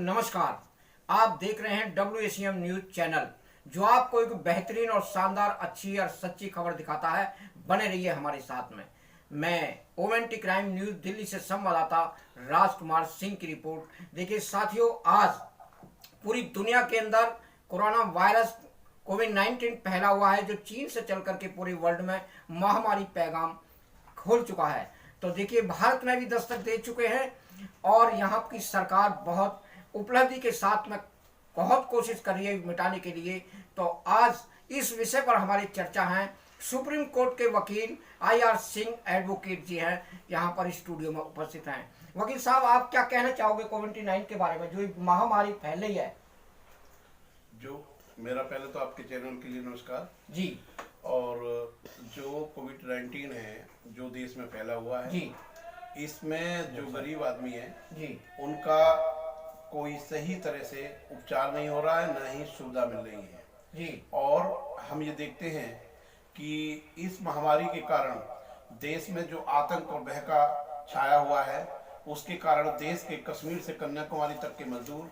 नमस्कार। आप देख रहे हैं WACM न्यूज चैनल, जो आपको एक बेहतरीन और शानदार अच्छी और सच्ची खबर दिखाता है। बने रहिए हमारे साथ में। मैं ओवेंटी क्राइम न्यूज दिल्ली से संवाददाता राजकुमार सिंह की रिपोर्ट। देखिए साथियों, आज पूरी दुनिया के अंदर कोरोना वायरस कोविड-19 फैला हुआ है, जो चीन से चल करके पूरे वर्ल्ड में महामारी पैगाम खोल चुका है। तो देखिए, भारत में भी दस्तक दे चुके हैं और यहाँ की सरकार बहुत उपलब्धि के साथ में बहुत कोशिश कर रही है मिटाने के लिए। तो आज इस विषय पर हमारी चर्चा है। सुप्रीम कोर्ट के वकील IR सिंह एडवोकेट जी हैं, यहाँ पर स्टूडियो में उपस्थित हैं। वकील साहब, आप क्या कहना चाहोगे कोविड-19 के बारे में, जो महामारी फैल रही है? जो मेरा पहले तो आपके चैनल के लिए नमस्कार जी। और जो कोविड-19 है जो देश में फैला हुआ है जी, इसमें जो गरीब आदमी है जी, उनका कोई सही तरह से उपचार नहीं हो रहा है, न ही सुविधा मिल रही है। जी, और हम ये देखते हैं कि इस महामारी के कारण देश में जो आतंक और बहका छाया हुआ है, उसके कारण देश के कश्मीर से कन्याकुमारी तक के मजदूर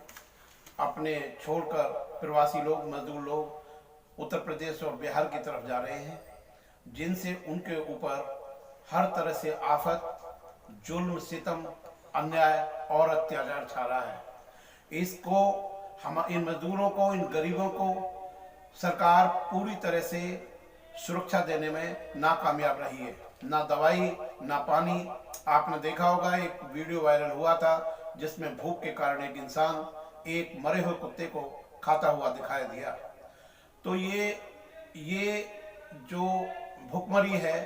अपने छोड़कर प्रवासी लोग, मजदूर लोग उत्तर प्रदेश और बिहार की तरफ जा रहे हैं, जिनसे उनके ऊपर हर तरह से आफत, जुल्म, सितम, अन्याय और अत्याचार छा रहा है। इसको हम इन मजदूरों को, इन गरीबों को सरकार पूरी तरह से सुरक्षा देने में नाकामयाब रही है। ना दवाई, ना पानी। आपने देखा होगा एक वीडियो वायरल हुआ था जिसमें भूख के कारण एक इंसान एक मरे हुए कुत्ते को खाता हुआ दिखाई दिया। तो ये जो भूखमरी है,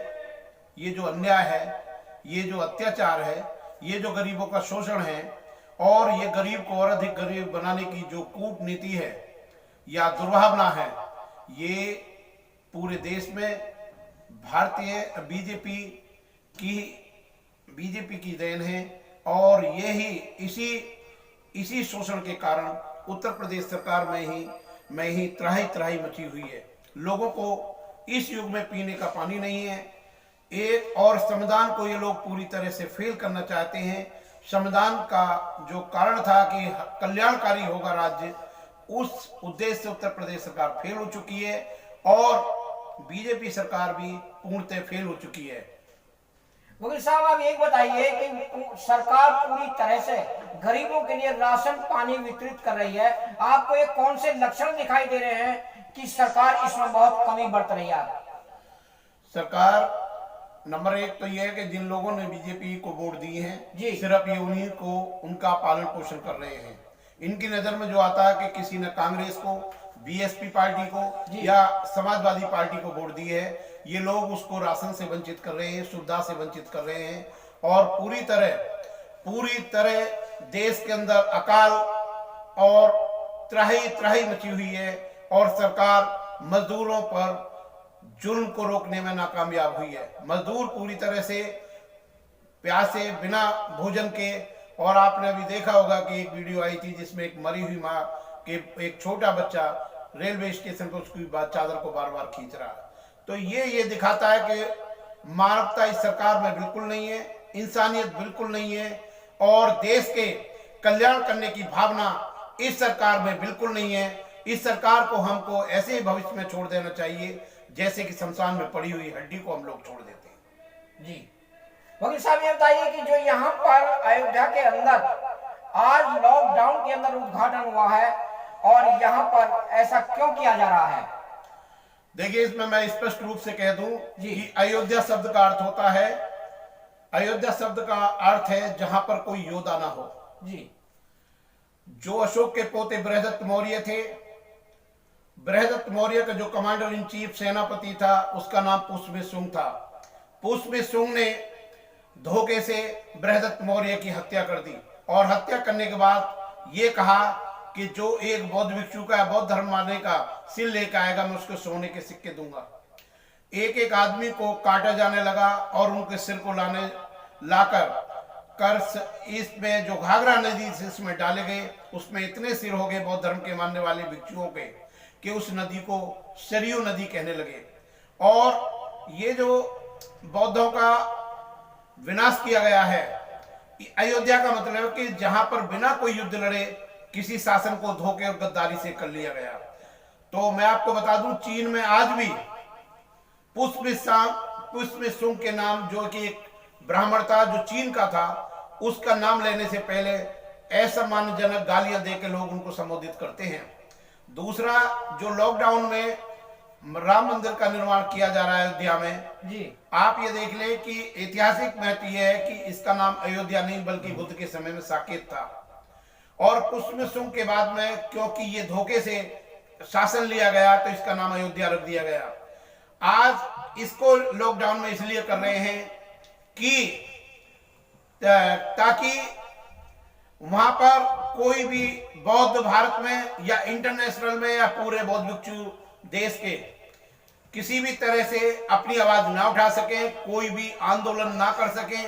ये जो अन्याय है, ये जो अत्याचार है, ये जो गरीबों का शोषण है और ये गरीब को और अधिक गरीब बनाने की जो कूटनीति है या दुर्भावना है, ये पूरे देश में भारतीय बीजेपी की देन है। और यही इसी शोषण के कारण उत्तर प्रदेश सरकार में ही त्राही मची हुई है। लोगों को इस युग में पीने का पानी नहीं है। एक और संविधान को ये लोग पूरी तरह से फेल करना चाहते हैं। संविधान का जो कारण था कि कल्याणकारी होगा राज्य, उस उद्देश्य से उत्तर प्रदेश सरकार फेल हो चुकी है और बीजेपी सरकार भी पूर्णतः फेल हो चुकी है। वकील साहब, आप एक बताइए कि सरकार पूरी तरह से गरीबों के लिए राशन पानी वितरित कर रही है, आपको ये कौन से लक्षण दिखाई दे रहे हैं कि सरकार इसमें बहुत कमी बरत रही है? सरकार नंबर एक तो यह है कि जिन लोगों ने बीजेपी को वोट दिए हैं, सिर्फ ये उन्हीं को उनका पालन पोषण कर रहे हैं। इनकी नजर में जो आता है कि किसी ने कांग्रेस को, BSP पार्टी को या समाजवादी पार्टी को वोट दी है, ये लोग उसको राशन से वंचित कर रहे हैं, सुविधा से वंचित कर रहे हैं और पूरी तरह देश के अंदर अकाल और त्राही मची हुई है और सरकार मजदूरों पर जुल्म को रोकने में नाकामयाब हुई है। मजदूर पूरी तरह से प्यासे, बिना भोजन के। और आपने अभी देखा होगा कि एक वीडियो आई थी जिसमें एक मरी हुई माँ के एक छोटा बच्चा रेलवे स्टेशन पर उसकी चादर को बार बार खींच रहा है। तो ये दिखाता है कि मानवता इस सरकार में बिल्कुल नहीं है, इंसानियत बिल्कुल नहीं है और देश के कल्याण करने की भावना इस सरकार में बिल्कुल नहीं है। इस सरकार को हमको ऐसे ही भविष्य में छोड़ देना चाहिए जैसे कि शमशान में पड़ी हुई हड्डी को हम लोग छोड़ देते हैं। जी। वकील साहब, ये बताइए कि जो यहाँ पर अयोध्या के अंदर आज लॉकडाउन के अंदर उद्घाटन हुआ है और यहाँ पर ऐसा क्यों किया जा रहा है? देखिए, इसमें मैं स्पष्ट रूप से कह दूं कि अयोध्या शब्द का अर्थ होता है, अयोध्या शब्द का अर्थ है जहां पर कोई योद्धा ना हो। जी। जो अशोक के पोते बृहदत्त मौर्य थे, बृहदत्त मौर्य का जो कमांडर इन चीफ सेनापति था, उसका नाम पुष्यमित्र था। पुष्यमित्र ने धोखे से बृहदत्त मौर्य की हत्या कर दी और हत्या करने के बाद ये कहा कि जो एक बौद्ध भिक्षु का, बौद्ध धर्म मानने का सिर लेकर आएगा, मैं उसको सोने के सिक्के दूंगा। एक एक आदमी को काटा जाने लगा और उनके सिर को लाकर इसमें जो घाघरा नदी से इसमें डाले गए, उसमें इतने सिर हो गए बौद्ध धर्म के मानने वाले भिक्षुओं के कि उस नदी को सरयू नदी कहने लगे। और ये जो बौद्धों का विनाश किया गया है, अयोध्या का मतलब है कि जहां पर बिना कोई युद्ध लड़े किसी शासन को धोखे और गद्दारी से कर लिया गया। तो मैं आपको बता दूं, चीन में आज भी पुष्प सुंग के नाम, जो कि एक ब्राह्मण था जो चीन का था, उसका नाम लेने से पहले असम्मानजनक गालियां देकर लोग उनको संबोधित करते हैं। दूसरा, जो लॉकडाउन में राम मंदिर का निर्माण किया जा रहा है अयोध्या में जी, आप ये देख ले कि ऐतिहासिक महत्व यह है कि इसका नाम अयोध्या नहीं बल्कि बुद्ध के समय में साकेत था। और पुष्प सुंग के बाद में क्योंकि ये धोखे से शासन लिया गया तो इसका नाम अयोध्या रख दिया गया। आज इसको लॉकडाउन में इसलिए कर रहे हैं कि ताकि वहां पर कोई भी बौद्ध भारत में या इंटरनेशनल में या पूरे बौद्ध भिक्षु देश के किसी भी तरह से अपनी आवाज ना उठा सके, कोई भी आंदोलन ना कर सके,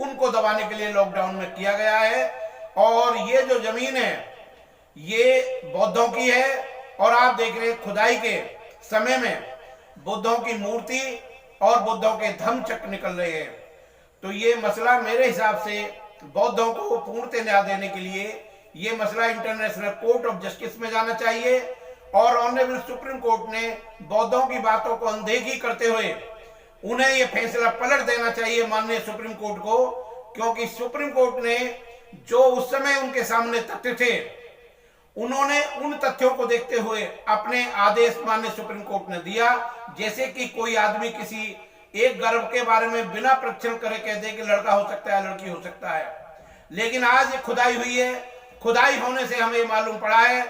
उनको दबाने के लिए लॉकडाउन में किया गया है। और ये जो जमीन है ये बौद्धों की है और आप देख रहे हैं खुदाई के समय में बुद्धों की मूर्ति और बुद्धों के धम्म चक्र निकल रहे हैं। तो ये मसला मेरे हिसाब से बौद्धों को पूर्णतः न्याय देने के लिए ये मसला इंटरनेशनल कोर्ट ऑफ जस्टिस में जाना चाहिए। और ऑनरेबल सुप्रीम कोर्ट ने बौद्धों की बातों को अनदेखी करते हुए उन्हें यह फैसला पलट देना चाहिए माननीय सुप्रीम कोर्ट को, क्योंकि सुप्रीम कोर्ट ने जो उस समय उनके सामने तथ्य थे उन्होंने उन तथ्यों को देखते हुए अपने आदेश माननीय सुप्रीम कोर्ट ने दिया। जैसे कि कोई आदमी किसी एक गर्भ के बारे में बिना परीक्षण करे कह दे कि लड़का हो सकता है, लड़की हो सकता है। लेकिन आज ये खुदाई हुई है, खुदाई होने से हमें मालूम पड़ा है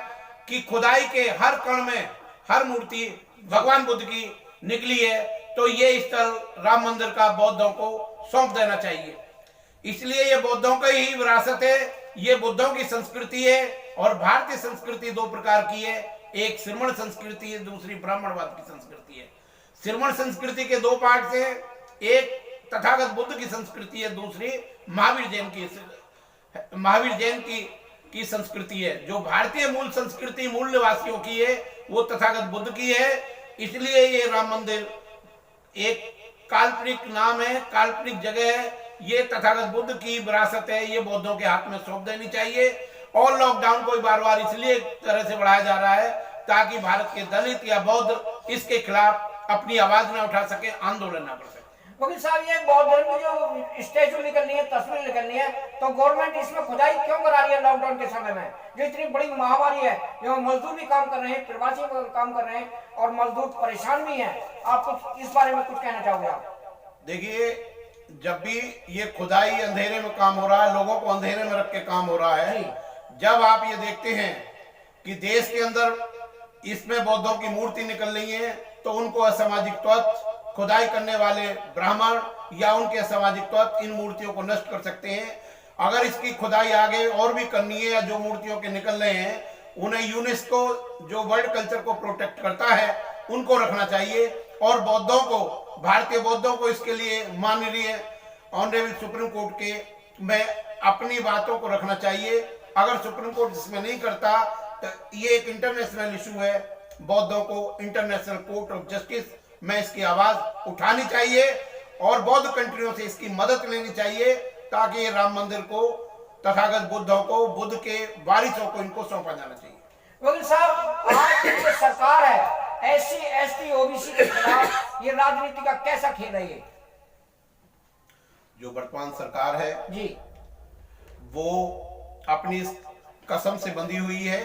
कि खुदाई के हर कण में हर मूर्ति भगवान बुद्ध की निकली है। तो ये स्थल राम मंदिर का बौद्धों को सौंप देना चाहिए। इसलिए ये बौद्धों की ही विरासत है, ये बुद्धों की संस्कृति है। और भारतीय संस्कृति दो प्रकार की है, एक श्रमण संस्कृति है, दूसरी ब्राह्मणवाद की संस्कृति है। श्रमण संस्कृति के दो पार्ट है, एक तथागत बुद्ध की संस्कृति है, दूसरी महावीर जैन की संस्कृति है। जो भारतीय मूल संस्कृति मूल निवासियों की है वो तथागत बुद्ध की है। इसलिए ये राम मंदिर एक काल्पनिक नाम है, काल्पनिक जगह है, ये तथागत बुद्ध की विरासत है, ये बौद्धों के हाथ में सौंप देनी चाहिए। और लॉकडाउन को बार बार इसलिए तरह से बढ़ाया जा रहा है ताकि भारत के दलित या बौद्ध इसके खिलाफ अपनी आवाज ना उठा सके, आंदोलन ना कर सके। वकील साहब, ये बौद्ध की जो स्टैचू निकलनी है, तस्वीर निकलनी है, तो गवर्नमेंट इसमें खुदाई क्यों करा रही है लॉकडाउन के समय में? जो इतनी बड़ी महामारी है, जो मजदूर भी काम कर रहे हैं, प्रवासी काम कर रहे हैं और मजदूर परेशान भी हैं। आप कुछ इस बारे में कुछ कहना चाहोगे आप? देखिए, जब भी ये खुदाई अंधेरे में काम हो रहा है, लोगों को अंधेरे में रख के काम हो रहा है, जब आप ये देखते हैं कि देश के अंदर इसमें बौद्धों की मूर्ति निकल रही है तो उनको असामाजिक तत्व, खुदाई करने वाले ब्राह्मण या उनके असामाजिक तत्व इन मूर्तियों को नष्ट कर सकते हैं। अगर इसकी खुदाई आगे और भी करनी है या जो मूर्तियों के निकल रहे हैं उन्हें यूनेस्को जो वर्ल्ड कल्चर को प्रोटेक्ट करता है उनको रखना चाहिए। और बौद्धों को, भारतीय बौद्धों को इसके लिए माननीय ऑनरेबल सुप्रीम कोर्ट के में अपनी बातों को रखना चाहिए। अगर सुप्रीम कोर्ट इसमें नहीं करता तो ये एक इंटरनेशनल इशू है, बौद्धों को इंटरनेशनल कोर्ट ऑफ जस्टिस में इसकी आवाज उठानी चाहिए और बौद्ध कंट्रियों से इसकी मदद लेनी चाहिए ताकि राम मंदिर को, तथागत बुद्धों को, बुद्ध के वारिसों को इनको सौंपा जाना चाहिए। वकील साहब, आज की जो सरकार है SC ST OBC के खिलाफ ये राजनीति का कैसा खेल है? ये जो वर्तमान सरकार है जी, वो अपनी कसम से बंधी हुई है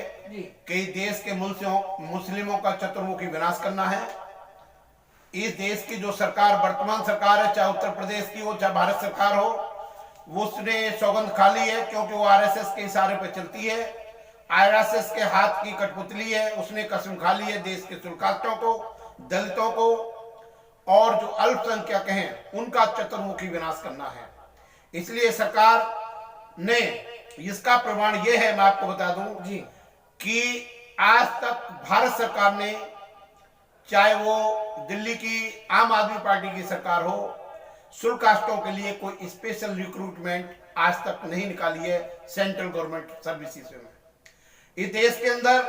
कि देश के मुस्लिमों का चतुर्मुखी विनाश करना है। इस देश की जो सरकार, वर्तमान सरकार है, चाहे उत्तर प्रदेश की हो चाहे भारत सरकार हो, उसने सौगंध खा ली है क्योंकि वो RSS के इशारे पर चलती है। RSS के हाथ की कठपुतली है, उसने कसम खा ली है देश के शुल्कातों को, दलितों को और जो अल्पसंख्यक हैं उनका चतुर्मुखी विनाश करना है। इसलिए सरकार ने, इसका प्रमाण यह है, मैं आपको बता दूं जी, कि आज तक भारत सरकार ने, चाहे वो दिल्ली की आम आदमी पार्टी की सरकार हो, शुल्क कास्टों के लिए कोई स्पेशल रिक्रूटमेंट आज तक नहीं निकाली है सेंट्रल गवर्नमेंट सर्विसेज में। इस देश के अंदर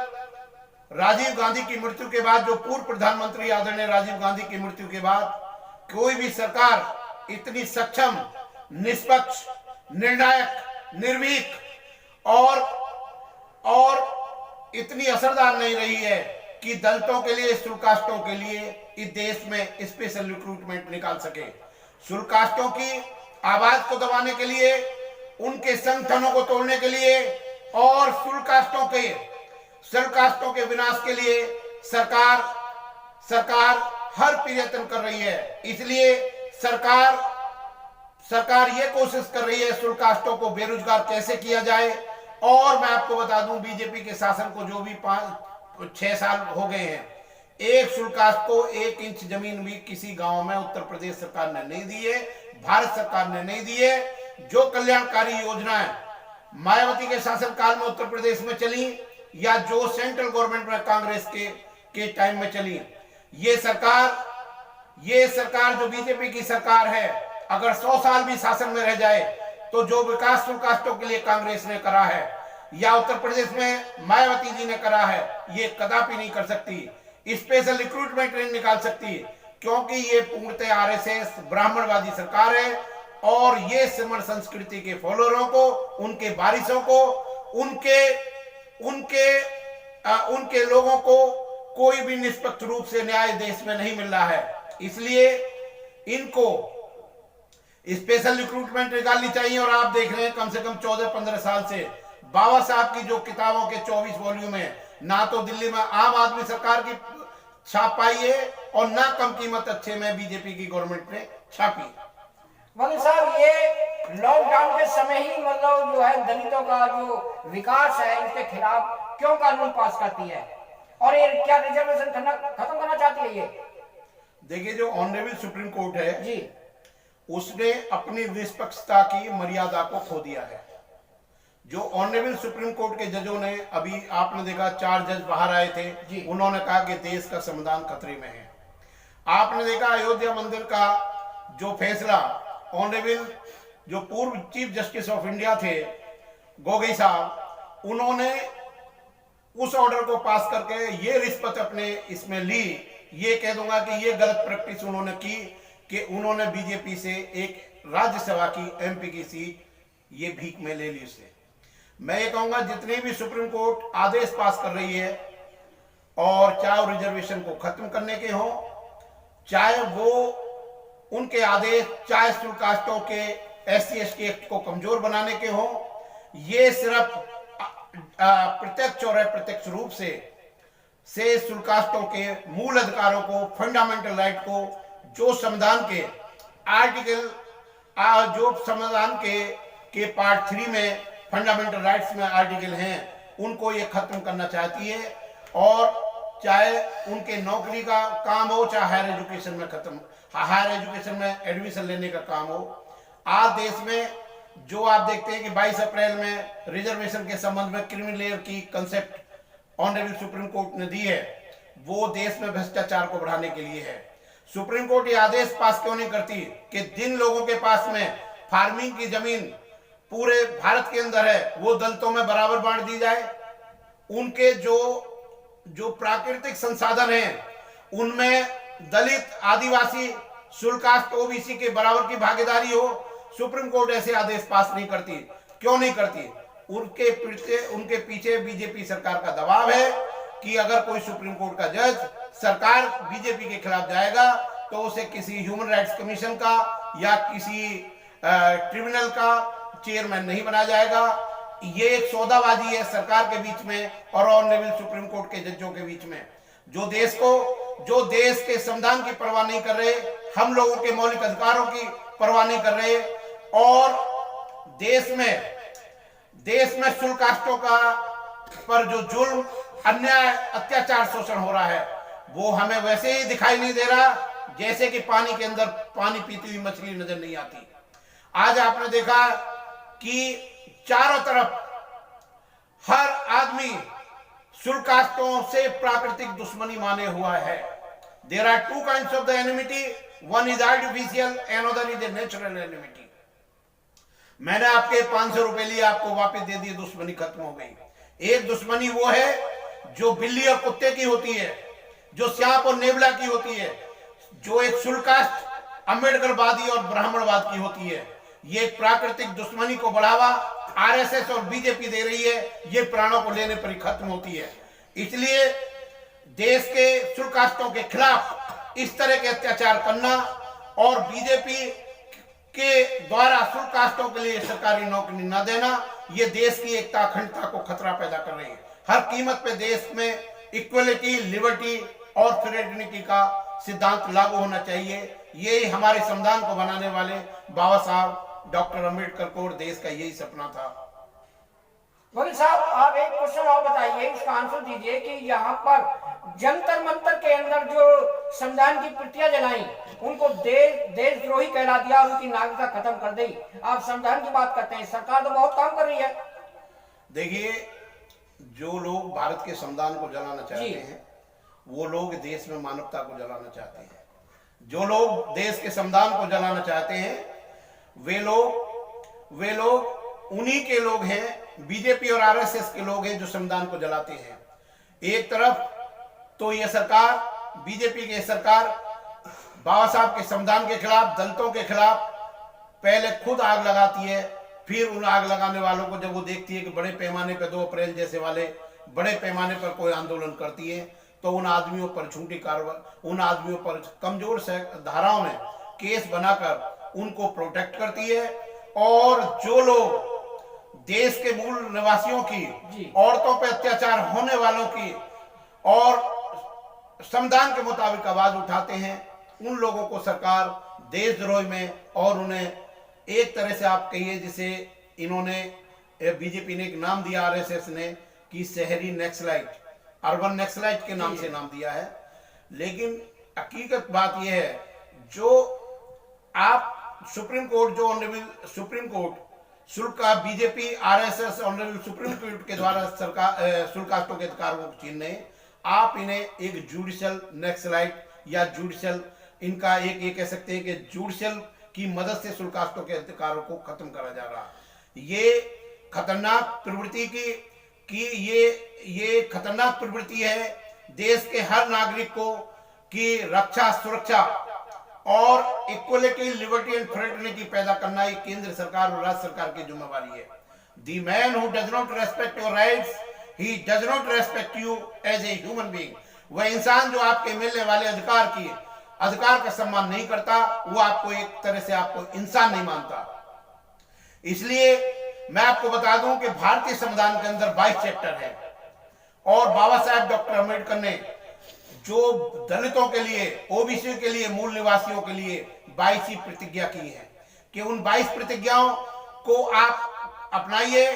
राजीव गांधी की मृत्यु के बाद, जो पूर्व प्रधानमंत्री आदरणीय राजीव गांधी की मृत्यु के बाद, कोई भी सरकार इतनी सक्षम, निष्पक्ष, निर्णायक, निर्भीक और इतनी असरदार नहीं रही है कि दलितों के लिए, शेड्यूल कास्टों के लिए इस देश में स्पेशल रिक्रूटमेंट निकाल सके। शेड्यूल कास्टों की आवाज को दबाने के लिए, उनके संगठनों को तोड़ने के लिए और शेड्यूल कास्टों के विनाश के लिए सरकार हर प्रयत्न कर रही है। इसलिए सरकार ये कोशिश कर रही है शेड्यूल कास्टों को बेरोजगार कैसे किया जाए। और मैं आपको बता दूं, बीजेपी के शासन को जो भी 5-6 साल हो गए हैं, एक शेड्यूल कास्ट को 1 इंच जमीन भी किसी गांव में उत्तर प्रदेश सरकार ने नहीं दी है, भारत सरकार ने नहीं दी है। जो कल्याणकारी योजनाएं मायावती के शासन काल में उत्तर प्रदेश में चली या जो सेंट्रल गवर्नमेंट में कांग्रेस के टाइम में चली, ये सरकार जो बीजेपी की सरकार है, अगर 100 साल भी शासन में रह जाए तो जो विकास शेड्यूल कास्टों के लिए कांग्रेस ने करा है या उत्तर प्रदेश में मायावती जी ने करा है, ये कदापि नहीं कर सकती। स्पेशल रिक्रूटमेंट नहीं निकाल सकती, क्योंकि ये पूर्णतः आरएसएस ब्राह्मणवादी सरकार है और ये सिमर संस्कृति के फॉलोअरों को, उनके वारिसों को, उनके लोगों को कोई भी निष्पक्ष रूप से न्याय देश में नहीं मिल रहा है। इसलिए इनको स्पेशल रिक्रूटमेंट निकालनी चाहिए। और आप देख रहे हैं कम से कम 14-15 साल से बाबा साहब की जो किताबों के 24 वॉल्यूम है, ना तो दिल्ली में आम आदमी सरकार की छाप पाई है और ना कम कीमत अच्छे में बीजेपी की गवर्नमेंट ने छापी। मतलब साहब, ये लॉकडाउन के समय ही मतलब जो है दलितों का जो विकास है इसके खिलाफ क्यों कानून पास करती है, और ये क्या रिजर्वेशन खत्म करना चाहती है? ये देखिए, जो ऑनरेबल सुप्रीम कोर्ट है जी, उसने अपनी निष्पक्षता की मर्यादा को खो दिया है। जो ऑनरेबल सुप्रीम कोर्ट के जजों ने, अभी आपने देखा 4 जज बाहर आए थे, उन्होंने कहा कि देश का संविधान खतरे में है। आपने देखा अयोध्या मंदिर का जो फैसला, ऑनरेबल जो पूर्व चीफ जस्टिस ऑफ इंडिया थे गोगोई साहब, उन्होंने उस ऑर्डर को पास करके ये रिश्वत अपने इसमें ली। ये कह दूंगा कि ये गलत प्रैक्टिस उन्होंने की कि उन्होंने बीजेपी से एक राज्यसभा की एमपी की सीट ये भीख में ले ली उससे। मैं ये कहूंगा, जितने भी सुप्रीम कोर्ट आदेश पास कर रही है, और चाहे रिजर्वेशन को खत्म करने के हो, चाहे वो उनके आदेश चाहे शेड्यूल कास्टों के SC/ST एक्ट को कमजोर बनाने के हो, ये सिर्फ प्रत्यक्ष और अप्रत्यक्ष रूप से शेड्यूल कास्टों के मूल अधिकारों को, फंडामेंटल राइट को, जो संविधान के आर्टिकल, जो संविधान के पार्ट 3 में फंडामेंटल राइट्स में आर्टिकल हैं, उनको ये खत्म करना चाहती है। और चाहे उनके नौकरी का काम हो, चाहे हायर एजुकेशन में एडमिशन लेने का काम हो। आज देश में जो आप देखते हैं कि 22 अप्रैल में रिजर्वेशन के संबंध में क्रिमिनल लेयर की कंसेप्ट ऑनरेबल सुप्रीम कोर्ट ने दी है, वो देश में भ्रष्टाचार को बढ़ाने के लिए है। सुप्रीम कोर्ट ये आदेश पास क्यों नहीं करती कि जिन लोगों के पास में फार्मिंग की जमीन पूरे भारत के अंदर है, वो दलितों में बराबर बांट दी जाए। उनके जो प्राकृतिक संसाधन हैं उनमें दलित, आदिवासी, शेड्यूल कास्ट, OBC के बराबर की भागीदारी हो। सुप्रीम कोर्ट ऐसे आदेश पास नहीं करती। क्यों नहीं करती? उनके पीछे बीजेपी सरकार का दबाव है कि अगर कोई सुप्रीम कोर्ट का जज सरकार बीजेपी के खिलाफ जाएगा तो उसे किसी ह्यूमन राइट्स कमीशन का या किसी ट्रिब्यूनल का चेयरमैन नहीं बनाया जाएगा। ये एक सौदाबाजी है सरकार के बीच में और ऑनरेबल सुप्रीम कोर्ट के जजों के बीच में, जो देश के संविधान की परवाह नहीं कर रहे, हम लोगों के मौलिक अधिकारों की परवाह नहीं कर रहे, और देश में शेड्यूल कास्टों का पर जो जुल्म, अन्याय, अत्याचार, शोषण हो रहा है, वो हमें वैसे ही दिखाई नहीं दे रहा जैसे कि पानी के अंदर पानी पीती हुई मछली नजर नहीं आती। आज आपने देखा कि चारों तरफ हर आदमी शेड्यूल कास्टों से प्राकृतिक दुश्मनी माने हुआ है। There are 2 kinds of the enmity, one is artificial, another is a natural enmity। मैंने आपके 500 रुपए लिए, आपको वापस दे दिए, दुश्मनी खत्म हो गई। एक दुश्मनी वो है जो बिल्ली और कुत्ते की होती है, जो सांप और नेवला की होती है, जो एक शेड्यूल कास्ट, अम्बेडकरवादी और ब्राह्मणवाद की होती है। ये एक प्राकृतिक दुश्मनी को बढ़ावा आरएसएस और बीजेपी दे रही है, ये प्राणों को लेने पर ही खत्म होती है। इसलिए देश के शुल्कास्तों के खिलाफ इस तरह के अत्याचार करना और बीजेपी के द्वारा शुल्कास्तों के लिए सरकारी नौकरी न देना, ये देश की एकता अखंडता को खतरा पैदा कर रही है। हर कीमत पे देश में इक्वलिटी, लिबर्टी और फ्रेटर्निटी का सिद्धांत लागू होना चाहिए। ये हमारे संविधान को बनाने वाले बाबा साहब डॉक्टर अंबेडकर को और देश का यही सपना था। वकील साहब, आप एक क्वेश्चन और बताइए, इसका आंसर दीजिए कि यहाँ पर जंतर मंतर के अंदर जो संविधान की प्रतियां जलाई, उनको देशद्रोही कहला दिया, उनकी नागरिकता खत्म कर दी। आप संविधान की बात करते हैं, सरकार तो बहुत काम कर रही है। देखिए, जो लोग भारत के संविधान को जलाना चाहते हैं, वो लोग देश में मानवता को जलाना चाहते हैं। जो लोग देश के संविधान को जलाना चाहते हैं, वे लोग उन्हीं के लोग हैं, बीजेपी और आरएसएस के लोग हैं जो संविधान को जलाते हैं। एक तरफ तो ये सरकार, बीजेपी की सरकार बाबा साहब के संविधान के खिलाफ, दलितों के खिलाफ पहले खुद आग लगाती है, फिर उन आग लगाने वालों को जब वो देखती है कि बड़े पैमाने पर 2 अप्रैल जैसे वाले बड़े पैमाने पर कोई आंदोलन करती है, तो उन आदमियों पर झूठी कार्रवाई, उन आदमियों पर कमजोर से धाराओं में केस बनाकर उनको प्रोटेक्ट करती है। और जो लोग देश के मूल निवासियों की, औरतों पर अत्याचार होने वालों की और संविधान के मुताबिक आवाज उठाते हैं, उन लोगों को सरकार देशद्रोही में, और उन्हें एक तरह से आप कहिए जिसे इन्होंने बीजेपी ने एक नाम दिया, आरएसएस ने, कि शहरी नक्सलाइट, अर्बन नक्सलाइट के नाम से नाम दिया है। लेकिन हकीकत बात यह है, जो आप सुप्रीम कोर्ट, जो ऑनरेबल सुप्रीम कोर्ट शुल्क का BJP RSS honourable supreme court के द्वारा सरकार शुल्कास्तों के अधिकारों को छीन रहे, आप इन्हें एक जुडिशियल नक्सलाइट या जुडिशियल, इनका एक ये कह सकते हैं कि जुडिशियल की मदद से शुल्कास्तों के अधिकारों को खत्म करा जा रहा। ये खतरनाक प्रवृत्ति ये खतरनाक प्रवृत्ति है। देश के हर नागरिक को की रक्षा, सुरक्षा और इक्वलिटी, लिबर्टी एंड फ्रेटर्निटी पैदा करना ये केंद्र सरकार और राज्य सरकार की जिम्मेवारी है। The man who does not respect your rights, he does not respect you as a human being. वह इंसान जो आपके मिलने वाले अधिकार का सम्मान नहीं करता, वो आपको एक तरह से आपको इंसान नहीं मानता। इसलिए मैं आपको बता दूं कि भारतीय संविधान के अंदर 22 चैप्टर है, और बाबा साहब डॉक्टर अंबेडकर ने जो दलितों के लिए, ओबीसी के लिए, मूल निवासियों के लिए 22 प्रतिज्ञा की है कि उन 22 प्रतिज्ञाओं को आप अपनाइए,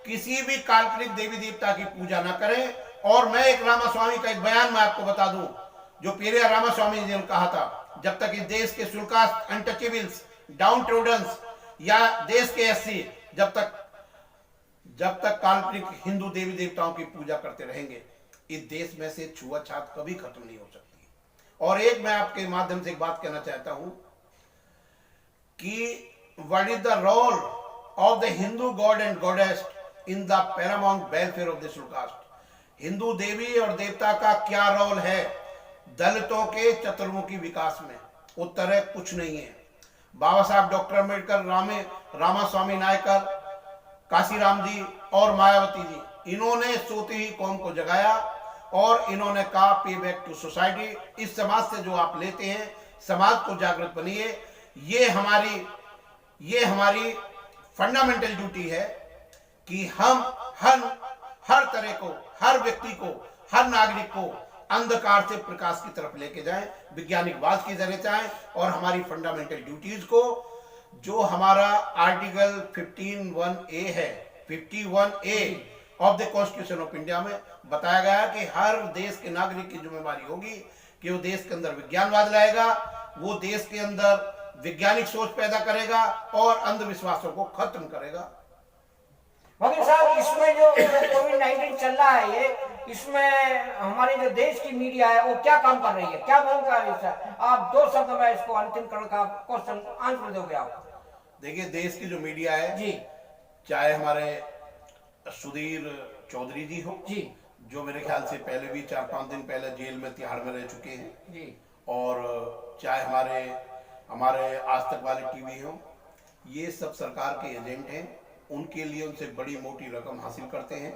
किसी भी काल्पनिक देवी देवता की पूजा ना करें। और मैं एक रामास्वामी का एक बयान मैं आपको बता दूं, जो पेरियार रामास्वामी जी ने कहा था, जब तक इस देश के शुल्कास्त, अनटचेबल्स, डाउन ट्रोडन्स या देश के एससी जब तक काल्पनिक हिंदू देवी देवताओं की पूजा करते रहेंगे, इस देश में से छुआछूत कभी खत्म नहीं हो सकती। और एक मैं आपके माध्यम से एक बात कहना चाहता हूं कि what is the role of the Hindu god and goddess in the paramount welfare of the scheduled caste. Hindu देवी और देवता का क्या रोल है दलितों के चतुर्मुखी विकास में? उत्तर है कुछ नहीं है। बाबा साहब डॉक्टर अंबेडकर, रामास्वामी नायकर, काशीराम जी और मायावती जी, इन्होंने सोती ही कौम को जगाया और इन्होंने कहा पे बैक टू सोसाइटी। इस समाज से जो आप लेते हैं, समाज को जागृत बनिए। ये हमारी फंडामेंटल ड्यूटी है कि हम हर तरह को, हर व्यक्ति को, हर नागरिक को अंधकार से प्रकाश की तरफ लेके जाएं, वैज्ञानिकवाद के जरिए जाएं, और हमारी फंडामेंटल ड्यूटीज को, जो हमारा आर्टिकल 15(1)(a) है, 51(a) of the constitution of India में बताया गया है कि हर देश के नागरिक की जिम्मेवारी होगी कि वो देश के अंदर विज्ञानवाद लाएगा, वो देश के अंदर वैज्ञानिक सोच पैदा करेगा और अंधविश्वासों को खत्म करेगा। वकील साहब, इसमें जो कोविड-19 चल रहा है, ये इसमें हमारे जो देश की मीडिया है वो क्या काम कर रही है, क्या भूमिका है इसका? आप 2 शब्द में इसको अंतिम करण का क्वेश्चन आंसर दोगे आप? देखिए, देश की जो मीडिया है जी, चाहे हमारे सुधीर चौधरी जी हो जी, जो मेरे ख्याल से पहले भी 4-5 दिन पहले जेल में, तिहाड़ में रह चुके हैं जी, और चाहे हमारे आज तक वाले टीवी हो, ये सब सरकार के एजेंट हैं उनके लिए उनसे बड़ी मोटी रकम हासिल करते हैं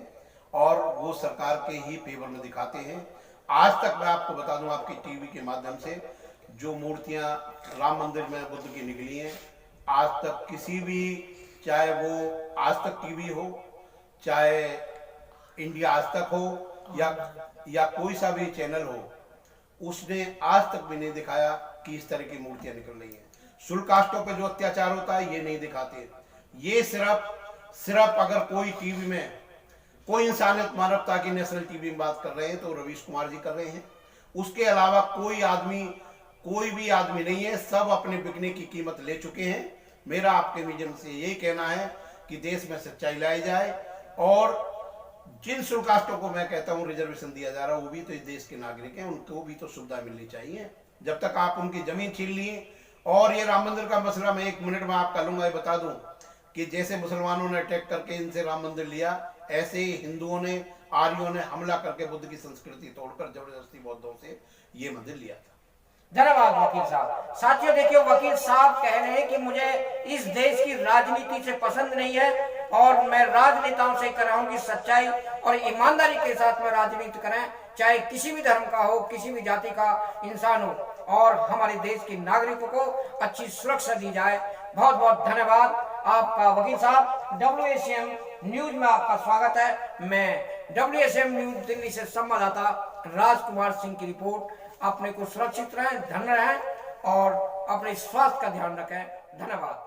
और वो सरकार के ही फेवर में दिखाते हैं। आज तक मैं आपको बता दूं आपकी टीवी के माध्यम से, जो मूर्तियां राम मंदिर में बुद्ध की निकली हैं, आज तक किसी भी, चाहे वो आज तक टीवी हो, चाहे इंडिया आज तक हो, या कोई सा भी चैनल हो, उसने आज तक भी नहीं दिखाया कि इस तरह की मूर्तियां निकल रही हैं। शुल्क कास्टों पे जो अत्याचार होता है ये नहीं दिखाते। ये सिर्फ अगर कोई टीवी में कोई इंसानियत मानवता की नेशनल टीवी में बात कर रहे हैं तो रवीश कुमार जी कर रहे हैं। उसके अलावा कोई भी आदमी नहीं है, सब अपने बिकने की कीमत ले चुके हैं। मेरा आपके मीडियम से यही कहना है कि देश में सच्चाई लाई जाए और जिन शुल्क कास्टों को मैं कहता हूं रिजर्वेशन दिया जा रहा है, वो भी तो इस देश के नागरिक हैं, उनको भी तो सुविधा मिलनी चाहिए। जब तक आप उनकी जमीन छीन लिए, और ये राम मंदिर का मसला मैं 1 मिनट में आपका लूंगा, ये बता दूं कि जैसे मुसलमानों ने अटैक करके इनसे राम मंदिर लिया, ऐसे ही हिंदुओं ने, आर्यों ने हमला करके बुद्ध की संस्कृति तोड़कर जबरदस्ती बौद्धों से ये मंदिर लिया था। धन्यवाद वकील साहब। साथियों देखिए, वकील साहब कह रहे हैं कि मुझे इस देश की राजनीति से पसंद नहीं है और मैं राजनेताओं से कर रहा हूं कि सच्चाई और ईमानदारी के साथ में राजनीति करें, चाहे किसी भी धर्म का हो, किसी भी जाति का इंसान हो, और हमारे देश के नागरिकों को अच्छी सुरक्षा दी जाए। बहुत बहुत धन्यवाद आपका वकील साहब। WACM न्यूज में आपका स्वागत है। मैं WACM न्यूज दिल्ली से संवाददाता राजकुमार सिंह की रिपोर्ट। अपने को सुरक्षित रहें, धन्य रहें और अपने स्वास्थ्य का ध्यान रखें। धन्यवाद।